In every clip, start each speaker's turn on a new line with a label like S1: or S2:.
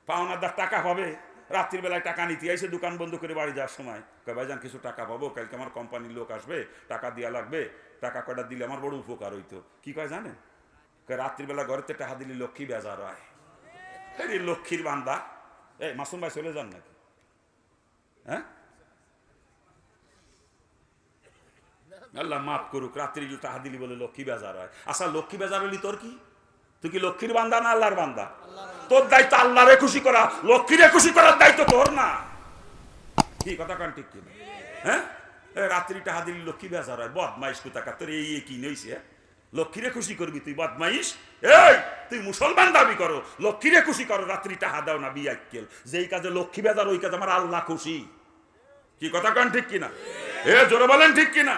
S1: পাওনাদার টাকা পাবে, রাত্রির বেলায় টাকা নিতে এসে দোকান বন্ধ করে বাড়ি যাওয়ার সময় কয় ভাইজান কিছু টাকা পাবো, কালকে আমার কোম্পানির লোক আসবে, টাকা দেওয়া লাগবে, টাকা কয়টা দিলে আমার বড় উপকার হইতো। কি কয় জানেন? কয় রাত্রিবেলা ঘরেতে টাকা দিলে লক্ষ্মী বেজার হয়। এই লক্ষ্মীর বান্দা। এই মাসুম ভাই চলে যান নাকি? হ্যাঁ, আল্লাহ মাফ করুক, রাত্রি টাকা দিলি বলে লক্ষ্মী বেজার হয়। আচ্ছা লক্ষ্মী বেজার হলি তোর কি? তুই কি লক্ষ্মীর বান্দা না আল্লাহর বান্দা? তোর দায়িত্ব আল্লাহরে খুশি করা, লক্ষ্মীরে খুশি করার দায়িত্ব তোর না। কি কথা কান ঠিক কিনা? হ্যাঁ, রাত্রি টাকা দিলি লক্ষ্মী বেজার হয়, বদমাইশ কোথাকার। তোর এই কি নইছে? লক্ষ্মীরে খুশি করবি তুই, বদমাইশ। এই তুই মুসলমান দাবি করো, লক্ষ্মীরে খুশি করো, রাত্রি টাকা দাও না বিয়াক্কেল। যেই কাজে লক্ষ্মী বেজার ওই কাজে আমার আল্লাহ খুশি। কি কথা কান ঠিক কিনা? এ জোরে বলেন ঠিক কিনা?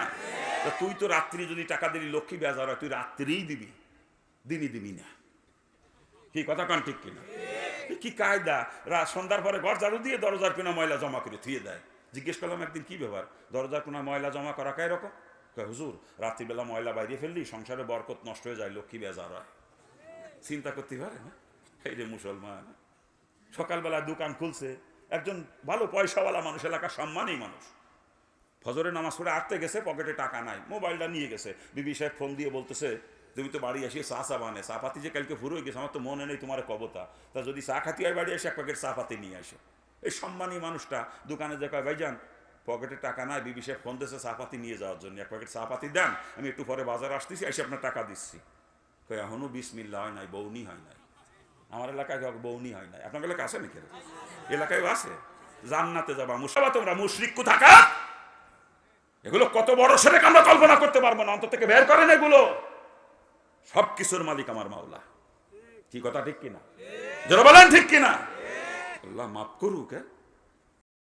S1: তুই তো রাত্রি যদি টাকা দিলি লক্ষ্মী বেজার হয়, তুই রাত্রিই দিবি, দিনই দিবি না। কি কথা কান ঠিক কিনা? কি কায়দা! সন্ধ্যার পরে ঘর ঝাড়ু দিয়ে দরজার কোনা ময়লা জমা করে থুয়ে দেয়। জিজ্ঞেস করলাম একদিন কি ব্যাপার, দরজার কোনা ময়লা জমা করা কায় রকম? হুজুর রাত্রিবেলা ময়লা বাইরে ফেললি সংসারে বরকত নষ্ট হয়ে যায়, লক্ষ্মী বেজার হয়। চিন্তা করতে পারে না? এই যে মুসলমান সকালবেলা দোকান খুলছে, একজন ভালো পয়সাওয়ালা মানুষ, এলাকার সম্মানী মানুষ, ফজরের নামাজ পড়ে আটতে গেছে, পকেটে টাকা নাই, মোবাইলটা নিয়ে গেছে। বিবি সাহেব ফোন দিয়ে বলতেছে তুমি তো বাড়ি আসিয়ে চা বানে, চা পাতি যে কালকে ফুরো হয়ে গেছে, আমার তো মনে নেই তোমার কবতা, তা যদি চা খাতি হয় বাড়ি এসে এক প্যাকেট চা পাতি নিয়ে আসে। এই সম্মানী মানুষটা দোকানে দেখা ভাইজান পকেটে টাকা নাই, বিবি সাহেব ফোন দিয়েছে চা পাতি নিয়ে যাওয়ার জন্য, এক প্যাকেট চা পাতি দেন, আমি একটু পরে বাজার আসতেছি, এসে আপনার টাকা দিচ্ছি। এখনো বিসমিল্লা হয় নাই, বৌনি হয় নাই। আমার এলাকায় বৌনি হয় নাই, আপনার এলাকায় আছে নাকি? এলাকায় আছে। জান্নাতে যাবা মুসাবা তোমরা মুশরিক কোথাকার। এগুলো কত বড় শিরক আমরা কল্পনা করতে পারবো না। অন্তর থেকে বের করেন এগুলো। সব কিছুর মালিক আমার মাওলা। কি কথা ঠিক কিনা? যারা বলেন ঠিক কিনা? আল্লাহ মাফ করুক।